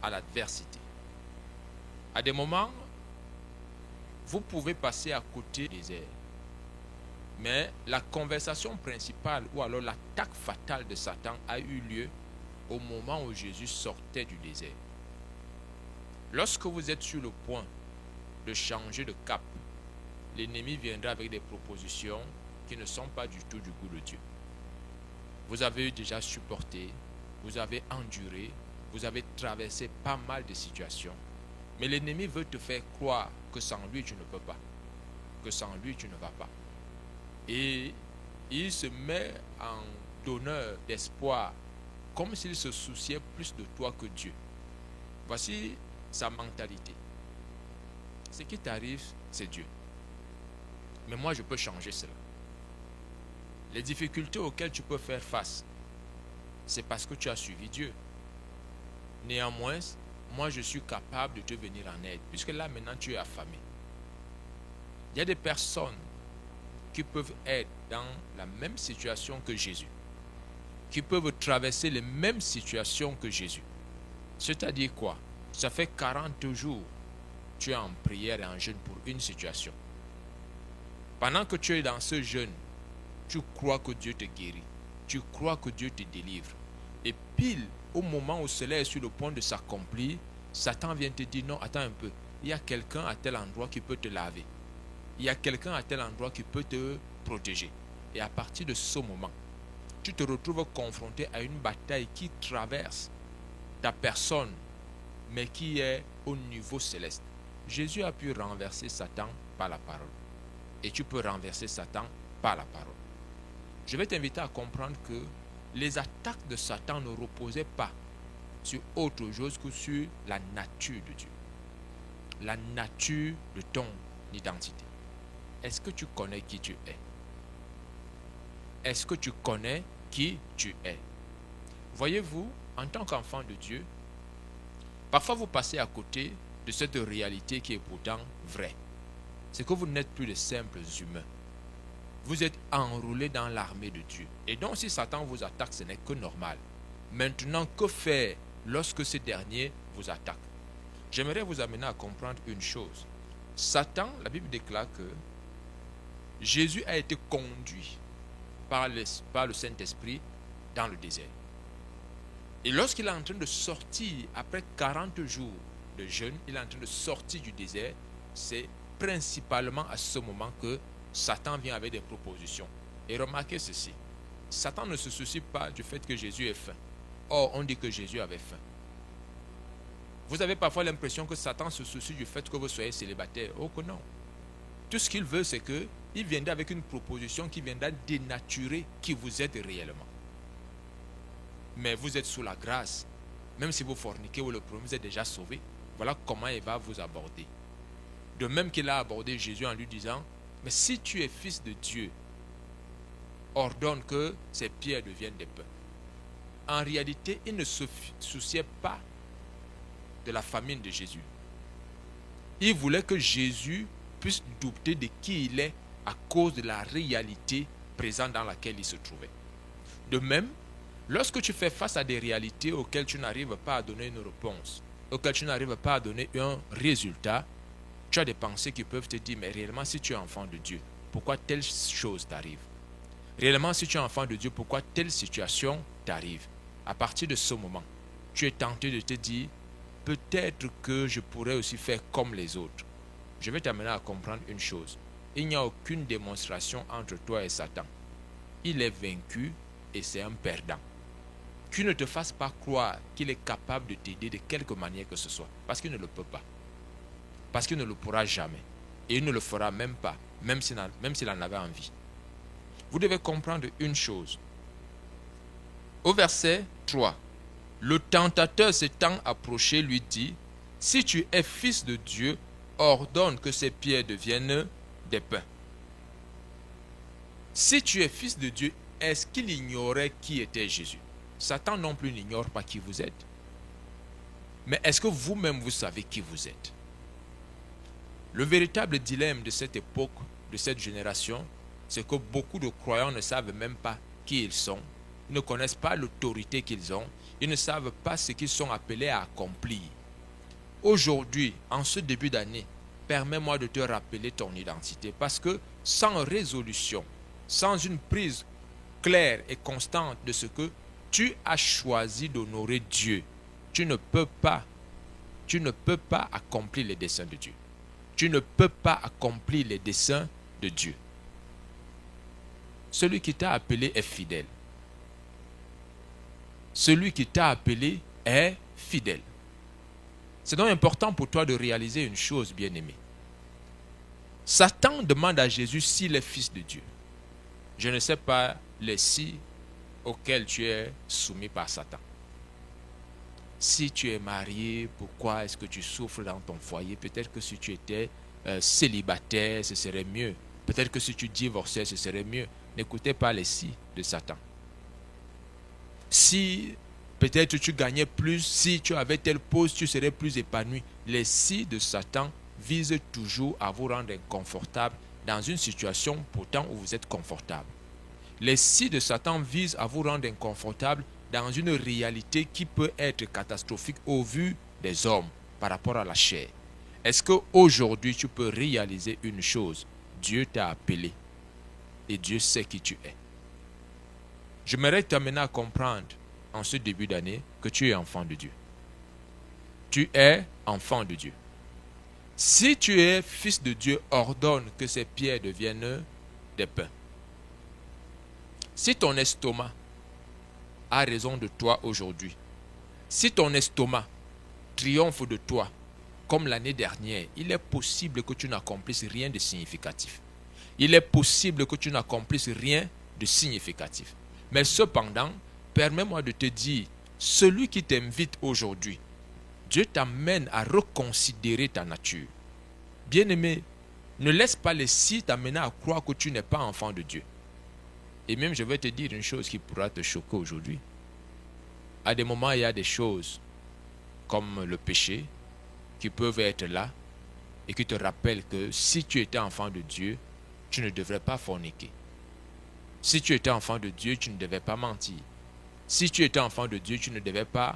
à l'adversité. À des moments, vous pouvez passer à côté du désert. Mais la conversation principale ou alors l'attaque fatale de Satan a eu lieu au moment où Jésus sortait du désert. Lorsque vous êtes sur le point de changer de cap, l'ennemi viendra avec des propositions qui ne sont pas du tout du goût de Dieu. Vous avez déjà supporté, vous avez enduré, vous avez traversé pas mal de situations. Mais l'ennemi veut te faire croire que sans lui tu ne peux pas, que sans lui tu ne vas pas. Et il se met en donneur d'espoir, comme s'il se souciait plus de toi que Dieu. Voici sa mentalité. Ce qui t'arrive, c'est Dieu. Mais moi, je peux changer cela. Les difficultés auxquelles tu peux faire face, c'est parce que tu as suivi Dieu. Néanmoins, moi, je suis capable de te venir en aide, puisque là, maintenant, tu es affamé. Il y a des personnes qui peuvent être dans la même situation que Jésus, qui peuvent traverser les mêmes situations que Jésus. C'est-à-dire quoi? Ça fait 40 jours, tu es en prière et en jeûne pour une situation. Pendant que tu es dans ce jeûne, tu crois que Dieu te guérit, tu crois que Dieu te délivre. Et pile au moment où cela est sur le point de s'accomplir, Satan vient te dire non, attends un peu, il y a quelqu'un à tel endroit qui peut te laver. Il y a quelqu'un à tel endroit qui peut te protéger. Et à partir de ce moment, tu te retrouves confronté à une bataille qui traverse ta personne, mais qui est au niveau céleste. Jésus a pu renverser Satan par la parole. Et tu peux renverser Satan par la parole. Je vais t'inviter à comprendre que les attaques de Satan ne reposaient pas sur autre chose que sur la nature de Dieu. La nature de ton identité. Est-ce que tu connais qui tu es? Est-ce que tu connais qui tu es? Voyez-vous, en tant qu'enfant de Dieu, parfois vous passez à côté de cette réalité qui est pourtant vraie. C'est que vous n'êtes plus de simples humains. Vous êtes enrôlés dans l'armée de Dieu. Et donc si Satan vous attaque, ce n'est que normal. Maintenant, que faire lorsque ce dernier vous attaque? J'aimerais vous amener à comprendre une chose. Satan, la Bible déclare que Jésus a été conduit par le Saint-Esprit dans le désert. Et lorsqu'il est en train de sortir, après 40 jours de jeûne, il est en train de sortir du désert, c'est principalement à ce moment que Satan vient avec des propositions. Et remarquez ceci, Satan ne se soucie pas du fait que Jésus ait faim. Or, on dit que Jésus avait faim. Vous avez parfois l'impression que Satan se soucie du fait que vous soyez célibataire. Oh que non. Tout ce qu'il veut, c'est qu'il viendra avec une proposition qui viendra dénaturer qui vous êtes réellement. Mais vous êtes sous la grâce. Même si vous forniquez ou le problème, vous êtes déjà sauvé. Voilà comment il va vous aborder. De même qu'il a abordé Jésus en lui disant, mais si tu es fils de Dieu, ordonne que ces pierres deviennent des pains. En réalité, il ne se souciait pas de la famine de Jésus. Il voulait que Jésus puisse douter de qui il est à cause de la réalité présente dans laquelle il se trouvait. De même, lorsque tu fais face à des réalités auxquelles tu n'arrives pas à donner une réponse, auxquelles tu n'arrives pas à donner un résultat, tu as des pensées qui peuvent te dire, mais réellement si tu es enfant de Dieu, pourquoi telle chose t'arrive? Réellement si tu es enfant de Dieu, pourquoi telle situation t'arrive? À partir de ce moment, tu es tenté de te dire, peut-être que je pourrais aussi faire comme les autres. Je vais t'amener à comprendre une chose. Il n'y a aucune démonstration entre toi et Satan. Il est vaincu et c'est un perdant. Qu'il ne te fasse pas croire qu'il est capable de t'aider de quelque manière que ce soit. Parce qu'il ne le peut pas. Parce qu'il ne le pourra jamais. Et il ne le fera même pas, même s'il en avait envie. Vous devez comprendre une chose. Au verset 3, le tentateur s'étant approché lui dit, si tu es fils de Dieu, ordonne que ces pierres deviennent des pains. Si tu es fils de Dieu, est-ce qu'il ignorait qui était Jésus? Satan non plus n'ignore pas qui vous êtes. Mais est-ce que vous-même vous savez qui vous êtes? Le véritable dilemme de cette époque, de cette génération, c'est que beaucoup de croyants ne savent même pas qui ils sont ils ne connaissent pas l'autorité qu'ils ont, ils ne savent pas ce qu'ils sont appelés à accomplir. Aujourd'hui, en ce début d'année, permets-moi de te rappeler ton identité, parce que sans résolution, sans une prise claire et constante de ce que tu as choisi d'honorer Dieu, tu ne peux pas accomplir les desseins de Dieu. Tu ne peux pas accomplir les desseins de Dieu. Celui qui t'a appelé est fidèle. Celui qui t'a appelé est fidèle. C'est donc important pour toi de réaliser une chose, bien-aimé. Satan demande à Jésus s'il est fils de Dieu. Je ne sais pas les si auxquels tu es soumis par Satan. Si tu es marié, pourquoi est-ce que tu souffres dans ton foyer? Peut-être que si tu étais célibataire, ce serait mieux. Peut-être que si tu divorçais, ce serait mieux. N'écoutez pas les si de Satan. Si peut-être tu gagnais plus, si tu avais tel poste, tu serais plus épanoui. Les si de Satan visent toujours à vous rendre inconfortable dans une situation pourtant où vous êtes confortable. Les si de Satan visent à vous rendre inconfortable dans une réalité qui peut être catastrophique au vu des hommes par rapport à la chair. Est-ce qu'aujourd'hui tu peux réaliser une chose? Dieu t'a appelé et Dieu sait qui tu es. J'aimerais t'amener à comprendre en ce début d'année que tu es enfant de Dieu. Tu es enfant de Dieu. Si tu es fils de Dieu, ordonne que ces pierres deviennent des pains. Si ton estomac a raison de toi aujourd'hui, si ton estomac triomphe de toi comme l'année dernière, il est possible que tu n'accomplisses rien de significatif. Il est possible que tu n'accomplisses rien de significatif. Mais cependant, permets-moi de te dire, celui qui t'invite aujourd'hui, Dieu t'amène à reconsidérer ta nature. Bien-aimé, ne laisse pas les si t'amener à croire que tu n'es pas enfant de Dieu. Et même, je vais te dire une chose qui pourra te choquer aujourd'hui. À des moments, il y a des choses comme le péché qui peuvent être là et qui te rappellent que si tu étais enfant de Dieu, tu ne devrais pas forniquer. Si tu étais enfant de Dieu, tu ne devais pas mentir. Si tu étais enfant de Dieu, tu ne devais pas,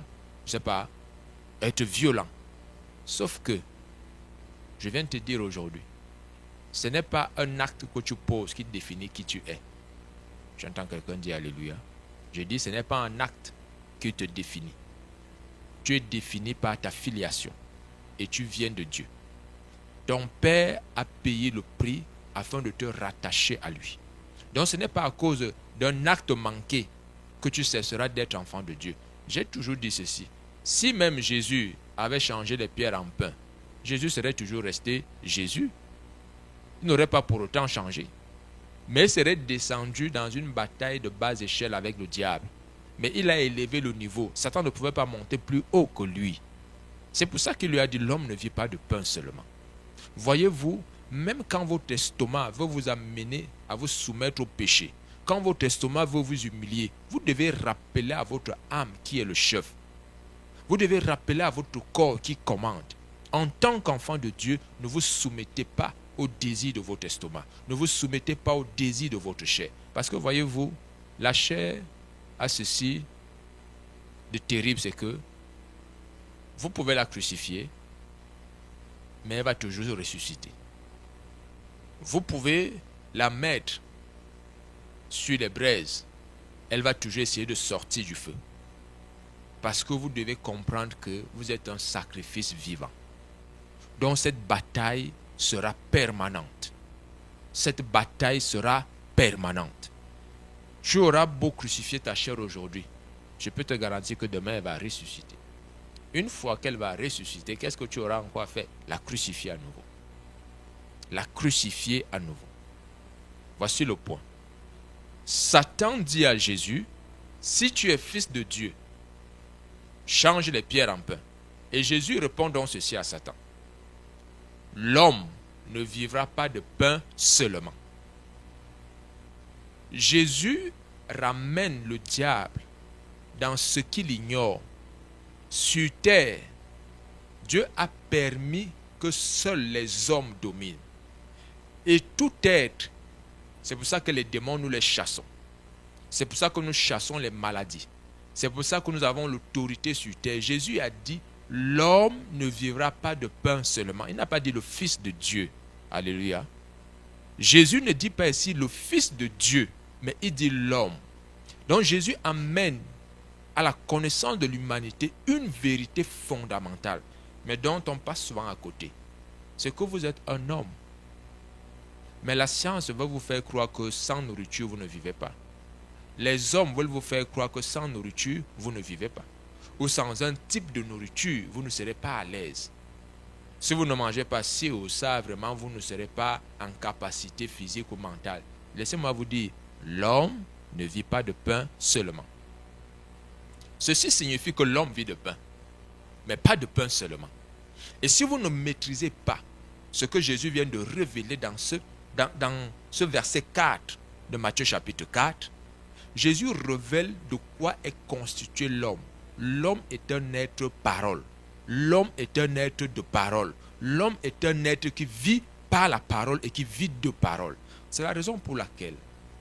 être violent. Sauf que, je viens de te dire aujourd'hui, ce n'est pas un acte que tu poses qui définit qui tu es. J'entends quelqu'un dire Alléluia. Je dis, ce n'est pas un acte qui te définit. Tu es défini par ta filiation et tu viens de Dieu. Ton Père a payé le prix afin de te rattacher à lui. Donc ce n'est pas à cause d'un acte manqué que tu cesseras d'être enfant de Dieu. J'ai toujours dit ceci. Si même Jésus avait changé les pierres en pain, Jésus serait toujours resté Jésus. Il n'aurait pas pour autant changé. Mais il serait descendu dans une bataille de bas échelle avec le diable. Mais il a élevé le niveau. Satan ne pouvait pas monter plus haut que lui. C'est pour ça qu'il lui a dit, l'homme ne vit pas de pain seulement. Voyez-vous, même quand votre estomac veut vous amener à vous soumettre au péché, quand votre estomac veut vous humilier, vous devez rappeler à votre âme qui est le chef. Vous devez rappeler à votre corps qui commande. En tant qu'enfant de Dieu, ne vous soumettez pas au désir de votre estomac. Ne vous soumettez pas au désir de votre chair. Parce que voyez-vous, la chair a ceci de terrible, c'est que vous pouvez la crucifier, mais elle va toujours ressusciter. Vous pouvez la mettre sur les braises, elle va toujours essayer de sortir du feu. Parce que vous devez comprendre que vous êtes un sacrifice vivant. Donc cette bataille sera permanente. Cette bataille sera permanente. Tu auras beau crucifier ta chair aujourd'hui, je peux te garantir que demain elle va ressusciter. Une fois qu'elle va ressusciter, qu'est-ce que tu auras encore fait? La crucifier à nouveau. La crucifier à nouveau. Voici le point. Satan dit à Jésus, si tu es fils de Dieu, change les pierres en pain. Et Jésus répond donc ceci à Satan. L'homme ne vivra pas de pain seulement. Jésus ramène le diable dans ce qu'il ignore. Sur terre, Dieu a permis que seuls les hommes dominent. Et tout être, c'est pour ça que les démons, nous les chassons. C'est pour ça que nous chassons les maladies. C'est pour ça que nous avons l'autorité sur terre. Jésus a dit, l'homme ne vivra pas de pain seulement. Il n'a pas dit le Fils de Dieu. Alléluia. Jésus ne dit pas ici le Fils de Dieu, mais il dit l'homme. Donc Jésus amène à la connaissance de l'humanité une vérité fondamentale, mais dont on passe souvent à côté. C'est que vous êtes un homme. Mais la science va vous faire croire que sans nourriture, vous ne vivez pas. Les hommes veulent vous faire croire que sans nourriture, vous ne vivez pas. Ou sans un type de nourriture, vous ne serez pas à l'aise. Si vous ne mangez pas ci ou ça, vraiment, vous ne serez pas en capacité physique ou mentale. Laissez-moi vous dire, l'homme ne vit pas de pain seulement. Ceci signifie que l'homme vit de pain, mais pas de pain seulement. Et si vous ne maîtrisez pas ce que Jésus vient de révéler dans ce verset 4 de Matthieu chapitre 4, Jésus révèle de quoi est constitué l'homme. L'homme est un être parole. L'homme est un être de parole. L'homme est un être qui vit par la parole et qui vit de parole. C'est la raison pour laquelle,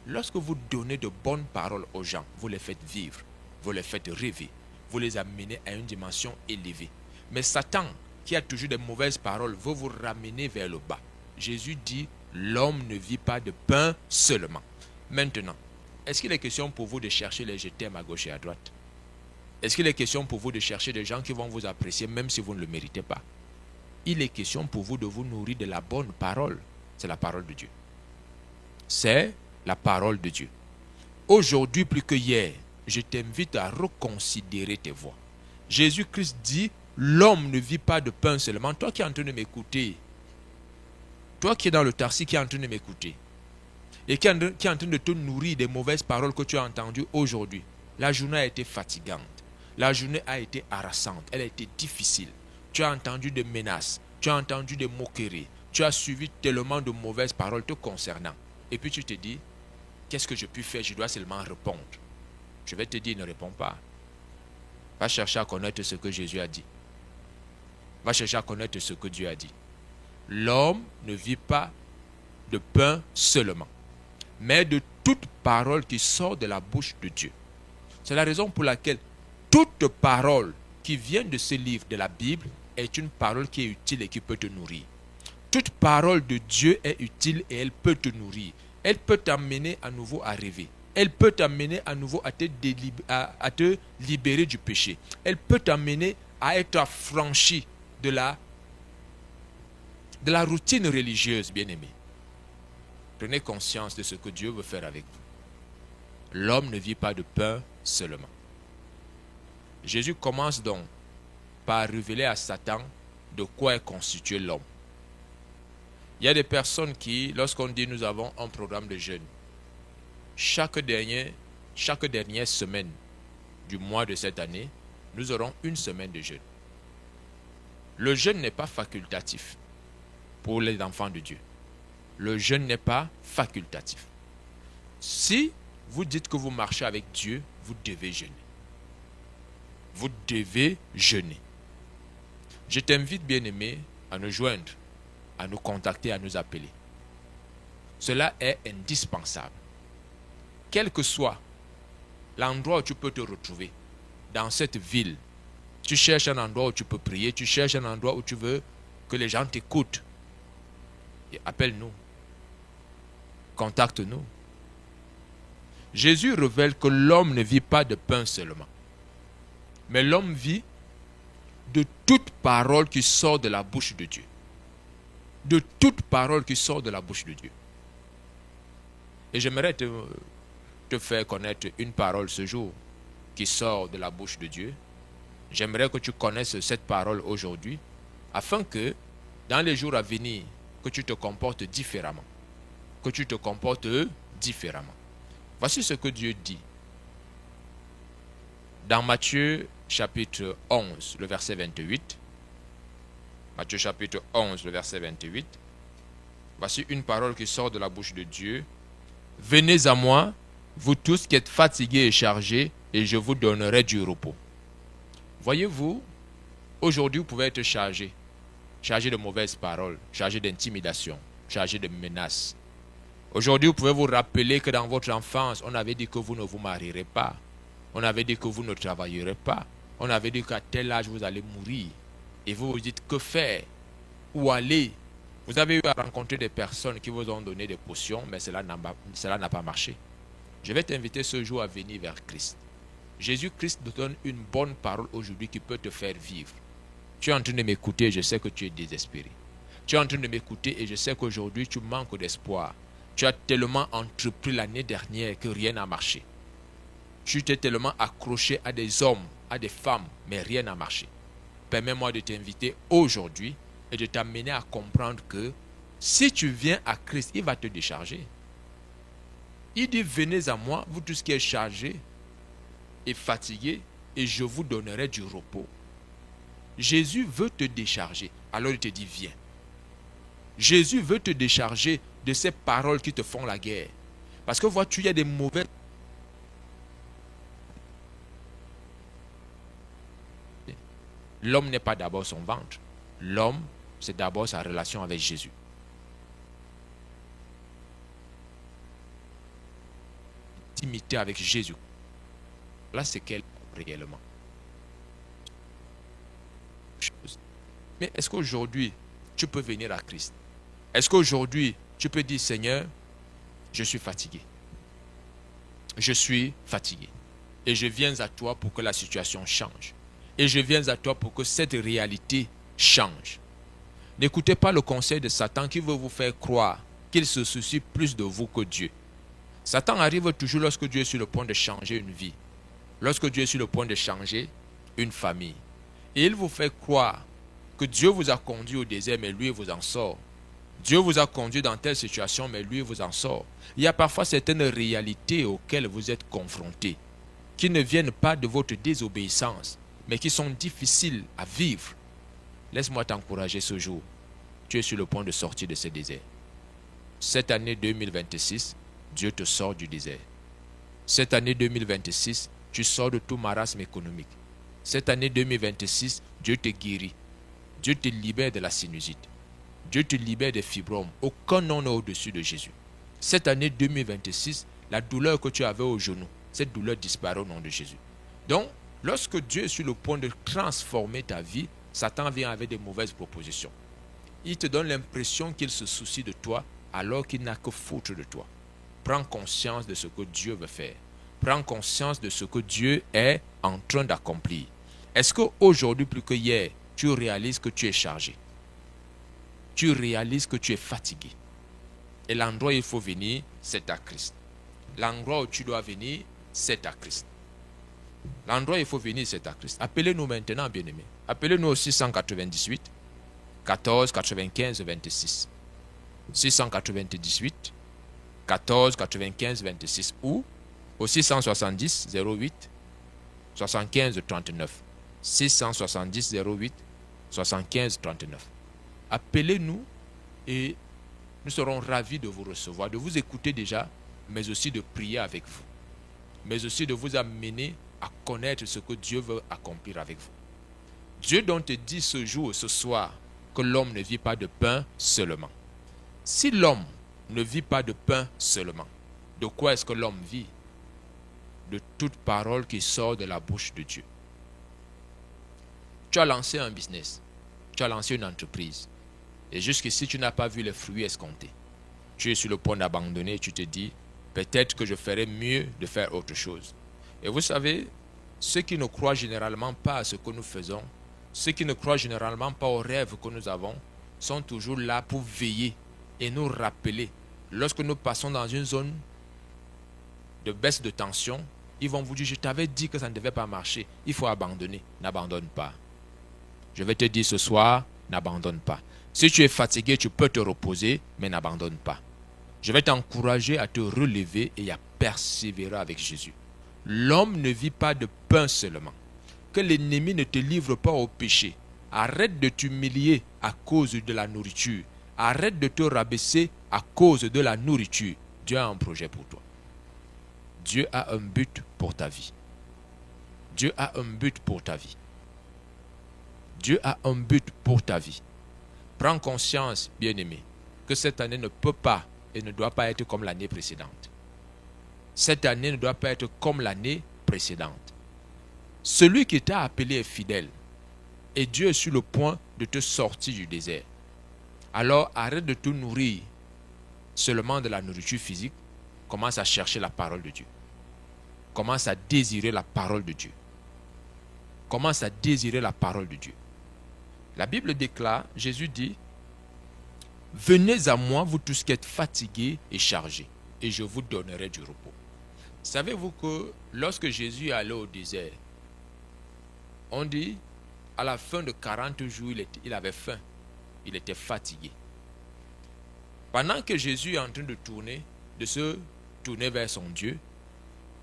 lorsque vous donnez de bonnes paroles aux gens, vous les faites vivre, vous les faites rêver, vous les amenez à une dimension élevée. Mais Satan, qui a toujours des mauvaises paroles, veut vous ramener vers le bas. Jésus dit, l'homme ne vit pas de pain seulement. Maintenant, est-ce qu'il est question pour vous de chercher les je t'aime à gauche et à droite? Est-ce qu'il est question pour vous de chercher des gens qui vont vous apprécier même si vous ne le méritez pas? Il est question pour vous de vous nourrir de la bonne parole. C'est la parole de Dieu. C'est la parole de Dieu. Aujourd'hui plus que hier, je t'invite à reconsidérer tes voies. Jésus-Christ dit, l'homme ne vit pas de pain seulement. Toi qui es en train de m'écouter, toi qui es dans le taxi, qui est en train de m'écouter, et qui est en train de te nourrir des mauvaises paroles que tu as entendues aujourd'hui, la journée a été fatigante. La journée a été harassante. Elle a été difficile. Tu as entendu des menaces. Tu as entendu des moqueries. Tu as suivi tellement de mauvaises paroles te concernant. Et puis tu te dis, qu'est-ce que je puis faire? Je dois seulement répondre. Je vais te dire, ne réponds pas. Va chercher à connaître ce que Jésus a dit. Va chercher à connaître ce que Dieu a dit. L'homme ne vit pas de pain seulement, mais de toute parole qui sort de la bouche de Dieu. C'est la raison pour laquelle toute parole qui vient de ce livre de la Bible est une parole qui est utile et qui peut te nourrir. Toute parole de Dieu est utile et elle peut te nourrir. Elle peut t'amener à nouveau à rêver. Elle peut t'amener à nouveau à te libérer du péché. Elle peut t'amener à être affranchi de la routine religieuse, bien-aimé. Prenez conscience de ce que Dieu veut faire avec vous. L'homme ne vit pas de pain seulement. Jésus commence donc par révéler à Satan de quoi est constitué l'homme. Il y a des personnes qui, lorsqu'on dit nous avons un programme de jeûne, chaque dernière semaine du mois de cette année, nous aurons une semaine de jeûne. Le jeûne n'est pas facultatif pour les enfants de Dieu. Le jeûne n'est pas facultatif. Si vous dites que vous marchez avec Dieu, vous devez jeûner. Vous devez jeûner. Je t'invite, bien-aimé, à nous joindre, à nous contacter, à nous appeler. Cela est indispensable. Quel que soit l'endroit où tu peux te retrouver, dans cette ville, tu cherches un endroit où tu peux prier, tu cherches un endroit où tu veux que les gens t'écoutent. Et appelle-nous. Contacte-nous. Jésus révèle que l'homme ne vit pas de pain seulement, mais l'homme vit de toute parole qui sort de la bouche de Dieu. De toute parole qui sort de la bouche de Dieu. Et j'aimerais te faire connaître une parole ce jour qui sort de la bouche de Dieu. J'aimerais que tu connaisses cette parole aujourd'hui, afin que, dans les jours à venir, que tu te comportes différemment. Que tu te comportes différemment. Voici ce que Dieu dit. Dans Matthieu chapitre 11, le verset 28. Matthieu chapitre 11, le verset 28. Voici une parole qui sort de la bouche de Dieu. Venez à moi, vous tous qui êtes fatigués et chargés, et je vous donnerai du repos. Voyez-vous, aujourd'hui vous pouvez être chargé de mauvaises paroles, chargé d'intimidation, chargé de menaces. Aujourd'hui, vous pouvez vous rappeler que dans votre enfance, on avait dit que vous ne vous marierez pas. On avait dit que vous ne travaillerez pas. On avait dit qu'à tel âge, vous allez mourir. Et vous vous dites que faire? Où aller? Vous avez eu à rencontrer des personnes qui vous ont donné des potions, mais cela n'a pas marché. Je vais t'inviter ce jour à venir vers Christ. Jésus-Christ te donne une bonne parole aujourd'hui qui peut te faire vivre. Tu es en train de m'écouter et je sais que tu es désespéré. Tu es en train de m'écouter et je sais qu'aujourd'hui tu manques d'espoir. Tu as tellement entrepris l'année dernière que rien n'a marché. Tu t'es tellement accroché à des hommes, à des femmes, mais rien n'a marché. Permets-moi de t'inviter aujourd'hui et de t'amener à comprendre que si tu viens à Christ, il va te décharger. Il dit, venez à moi, vous tous qui êtes chargés et fatigués, et je vous donnerai du repos. Jésus veut te décharger, alors il te dit, viens. Jésus veut te décharger de ces paroles qui te font la guerre. Parce que vois-tu, il y a des mauvaises... L'homme n'est pas d'abord son ventre. L'homme, c'est d'abord sa relation avec Jésus. Intimité avec Jésus. Là, c'est quel réellement. Mais est-ce qu'aujourd'hui, tu peux venir à Christ? Est-ce qu'aujourd'hui, tu peux dire, Seigneur, je suis fatigué. Je suis fatigué. Et je viens à toi pour que la situation change. Et je viens à toi pour que cette réalité change. N'écoutez pas le conseil de Satan qui veut vous faire croire qu'il se soucie plus de vous que Dieu. Satan arrive toujours lorsque Dieu est sur le point de changer une vie. Lorsque Dieu est sur le point de changer une famille. Et il vous fait croire que Dieu vous a conduit au désert, mais lui vous en sort. Dieu vous a conduit dans telle situation, mais lui vous en sort. Il y a parfois certaines réalités auxquelles vous êtes confrontés, qui ne viennent pas de votre désobéissance, mais qui sont difficiles à vivre. Laisse-moi t'encourager ce jour. Tu es sur le point de sortir de ce désert. Cette année 2026, Dieu te sort du désert. Cette année 2026, tu sors de tout marasme économique. Cette année 2026, Dieu te guérit. Dieu te libère de la sinusite. Dieu te libère des fibromes. Aucun nom n'est au-dessus de Jésus. Cette année 2026, la douleur que tu avais au genou, cette douleur disparaît au nom de Jésus. Donc, lorsque Dieu est sur le point de transformer ta vie, Satan vient avec des mauvaises propositions. Il te donne l'impression qu'il se soucie de toi alors qu'il n'a que foutre de toi. Prends conscience de ce que Dieu veut faire. Prends conscience de ce que Dieu est en train d'accomplir. Est-ce qu'aujourd'hui, plus que hier, tu réalises que tu es chargé? Tu réalises que tu es fatigué. Et l'endroit où il faut venir, c'est à Christ. L'endroit où tu dois venir, c'est à Christ. L'endroit où il faut venir, c'est à Christ. Appelez-nous maintenant, bien-aimés. Appelez-nous au 698 14 95 26. 698 14 95 26 ou au 670 08 75 39. 670 08 75 39. Appelez-nous et nous serons ravis de vous recevoir, de vous écouter déjà, mais aussi de prier avec vous, mais aussi de vous amener à connaître ce que Dieu veut accomplir avec vous. Dieu donc te dit ce jour, ce soir, que l'homme ne vit pas de pain seulement. Si l'homme ne vit pas de pain seulement, de quoi est-ce que l'homme vit? De toute parole qui sort de la bouche de Dieu. Tu as lancé un business, tu as lancé une entreprise, et jusqu'ici tu n'as pas vu les fruits escomptés. Tu es sur le point d'abandonner et tu te dis, peut-être que je ferais mieux de faire autre chose. Et vous savez, ceux qui ne croient généralement pas à ce que nous faisons, ceux qui ne croient généralement pas aux rêves que nous avons, sont toujours là pour veiller et nous rappeler. Lorsque nous passons dans une zone de baisse de tension, ils vont vous dire, je t'avais dit que ça ne devait pas marcher, il faut abandonner. N'abandonne pas. Je vais te dire ce soir, n'abandonne pas. Si tu es fatigué, tu peux te reposer, mais n'abandonne pas. Je vais t'encourager à te relever et à persévérer avec Jésus. L'homme ne vit pas de pain seulement. Que l'ennemi ne te livre pas au péché. Arrête de t'humilier à cause de la nourriture. Arrête de te rabaisser à cause de la nourriture. Dieu a un projet pour toi. Dieu a un but pour ta vie. Dieu a un but pour ta vie. Dieu a un but pour ta vie. Prends conscience, bien-aimé, que cette année ne peut pas et ne doit pas être comme l'année précédente. Cette année ne doit pas être comme l'année précédente. Celui qui t'a appelé est fidèle et Dieu est sur le point de te sortir du désert. Alors arrête de te nourrir seulement de la nourriture physique, commence à chercher la parole de Dieu. Commence à désirer la parole de Dieu. Commence à désirer la parole de Dieu. La Bible déclare, Jésus dit, « Venez à moi, vous tous qui êtes fatigués et chargés, et je vous donnerai du repos. » Savez-vous que lorsque Jésus est allé au désert, on dit, à la fin de 40 jours, il avait faim, il était fatigué. Pendant que Jésus est en train de se tourner vers son Dieu,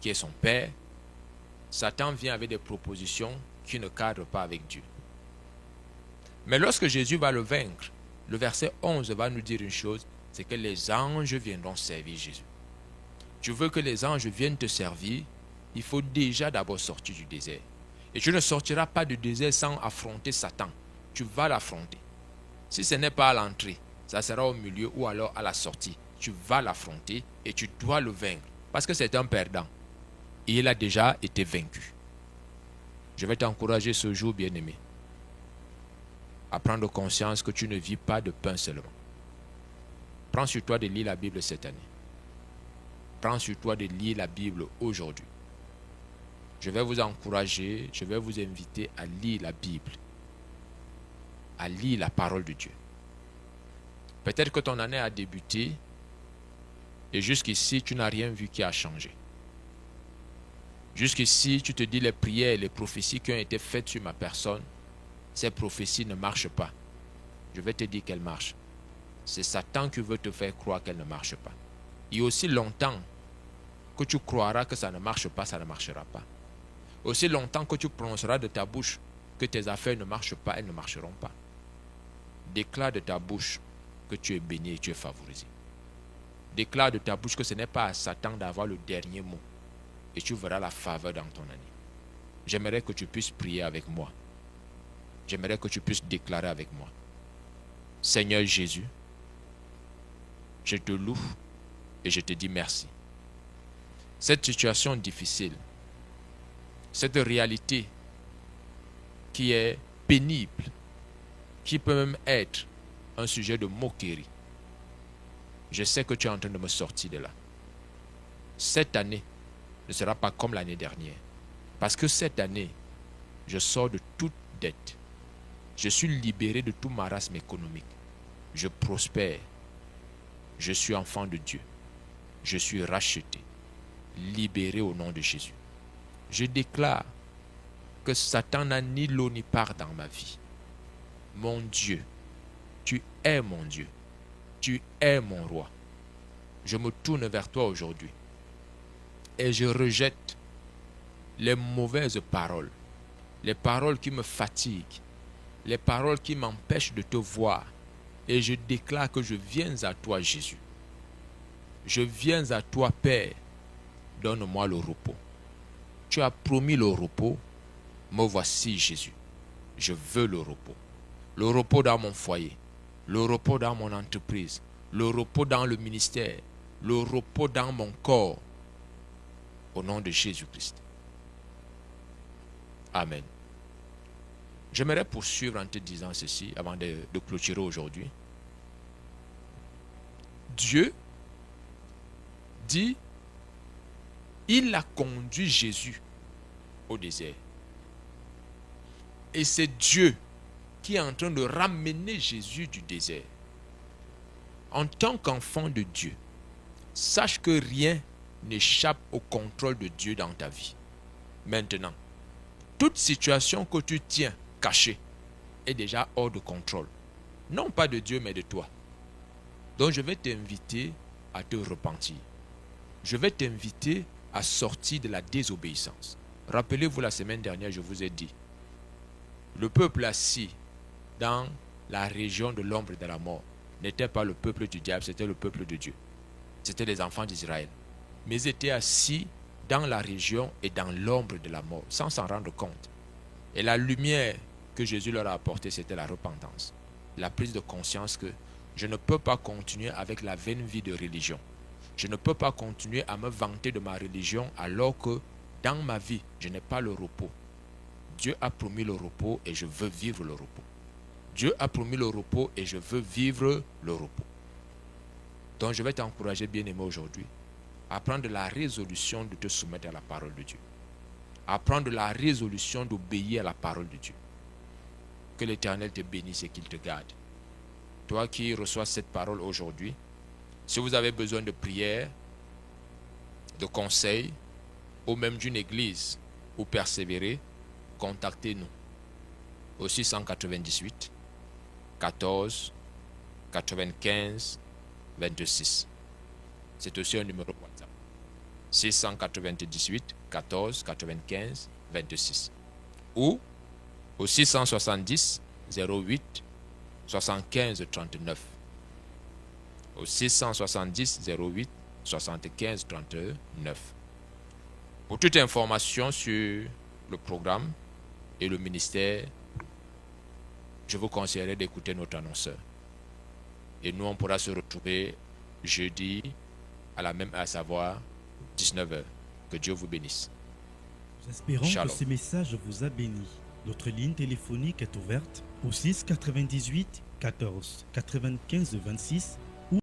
qui est son Père, Satan vient avec des propositions qui ne cadrent pas avec Dieu. Mais lorsque Jésus va le vaincre, le verset 11 va nous dire une chose, c'est que les anges viendront servir Jésus. Tu veux que les anges viennent te servir, il faut déjà d'abord sortir du désert. Et tu ne sortiras pas du désert sans affronter Satan. Tu vas l'affronter. Si ce n'est pas à l'entrée, ça sera au milieu ou alors à la sortie. Tu vas l'affronter et tu dois le vaincre. Parce que c'est un perdant. Et il a déjà été vaincu. Je vais t'encourager ce jour, bien-aimé, à prendre conscience que tu ne vis pas de pain seulement. Prends sur toi de lire la Bible cette année. Prends sur toi de lire la Bible aujourd'hui. Je vais vous encourager, je vais vous inviter à lire la Bible, à lire la parole de Dieu. Peut-être que ton année a débuté et jusqu'ici, tu n'as rien vu qui a changé. Jusqu'ici, tu te dis les prières, les prophéties qui ont été faites sur ma personne, ces prophéties ne marchent pas. Je vais te dire qu'elles marchent. C'est Satan qui veut te faire croire qu'elles ne marchent pas. Et aussi longtemps que tu croiras que ça ne marche pas, ça ne marchera pas. Aussi longtemps que tu prononceras de ta bouche que tes affaires ne marchent pas, elles ne marcheront pas. Déclare de ta bouche que tu es béni et tu es favorisé. Déclare de ta bouche que ce n'est pas à Satan d'avoir le dernier mot. Et tu verras la faveur dans ton année. J'aimerais que tu puisses prier avec moi. J'aimerais que tu puisses déclarer avec moi. Seigneur Jésus, je te loue et je te dis merci. Cette situation difficile, cette réalité qui est pénible, qui peut même être un sujet de moquerie, je sais que tu es en train de me sortir de là. Cette année ne sera pas comme l'année dernière. Parce que cette année, je sors de toute dette. Je suis libéré de tout marasme économique. Je prospère. Je suis enfant de Dieu. Je suis racheté. Libéré au nom de Jésus. Je déclare que Satan n'a ni lot ni part dans ma vie. Mon Dieu, tu es mon Dieu. Tu es mon roi. Je me tourne vers toi aujourd'hui. Et je rejette les mauvaises paroles, les paroles qui me fatiguent, les paroles qui m'empêchent de te voir. Et je déclare que je viens à toi, Jésus. Je viens à toi, Père. Donne-moi le repos. Tu as promis le repos. Me voici, Jésus. Je veux le repos. Le repos dans mon foyer. Le repos dans mon entreprise. Le repos dans le ministère. Le repos dans mon corps. Au nom de Jésus-Christ. Amen. J'aimerais poursuivre en te disant ceci avant de clôturer aujourd'hui. Dieu dit, il a conduit Jésus au désert. Et c'est Dieu qui est en train de ramener Jésus du désert. En tant qu'enfant de Dieu, sache que rien n'échappe au contrôle de Dieu dans ta vie. Maintenant, toute situation que tu tiens cachée est déjà hors de contrôle. Non pas de Dieu, mais de toi. Donc je vais t'inviter à te repentir. Je vais t'inviter à sortir de la désobéissance. Rappelez-vous, la semaine dernière, je vous ai dit, le peuple assis dans la région de l'ombre et de la mort n'était pas le peuple du diable, c'était le peuple de Dieu. C'était les enfants d'Israël. Mais ils étaient assis dans la région et dans l'ombre de la mort, sans s'en rendre compte. Et la lumière que Jésus leur a apportée, c'était la repentance. La prise de conscience que Je ne peux pas continuer avec la vaine vie de religion. Je ne peux pas continuer à me vanter de ma religion alors que dans ma vie, je n'ai pas le repos. Dieu a promis le repos et je veux vivre le repos. Dieu a promis le repos et je veux vivre le repos. Donc je vais t'encourager, bien-aimé, aujourd'hui, à prendre la résolution de te soumettre à la parole de Dieu. À prendre la résolution d'obéir à la parole de Dieu. Que l'Éternel te bénisse et qu'il te garde. Toi qui reçois cette parole aujourd'hui, si vous avez besoin de prière, de conseils, ou même d'une église pour persévérer, contactez-nous au 698 14 95 26. C'est aussi un numéro WhatsApp. 698 14 95 26. Ou au 670 08 75 39. Au 670 08 75 39. Pour toute information sur le programme et le ministère, je vous conseillerais d'écouter notre annonceur. Et nous, on pourra se retrouver jeudi à la même heure, à savoir 19h. Que Dieu vous bénisse. Nous espérons Shalom. que ce message vous a béni. Notre ligne téléphonique est ouverte au 6 98 14 95 26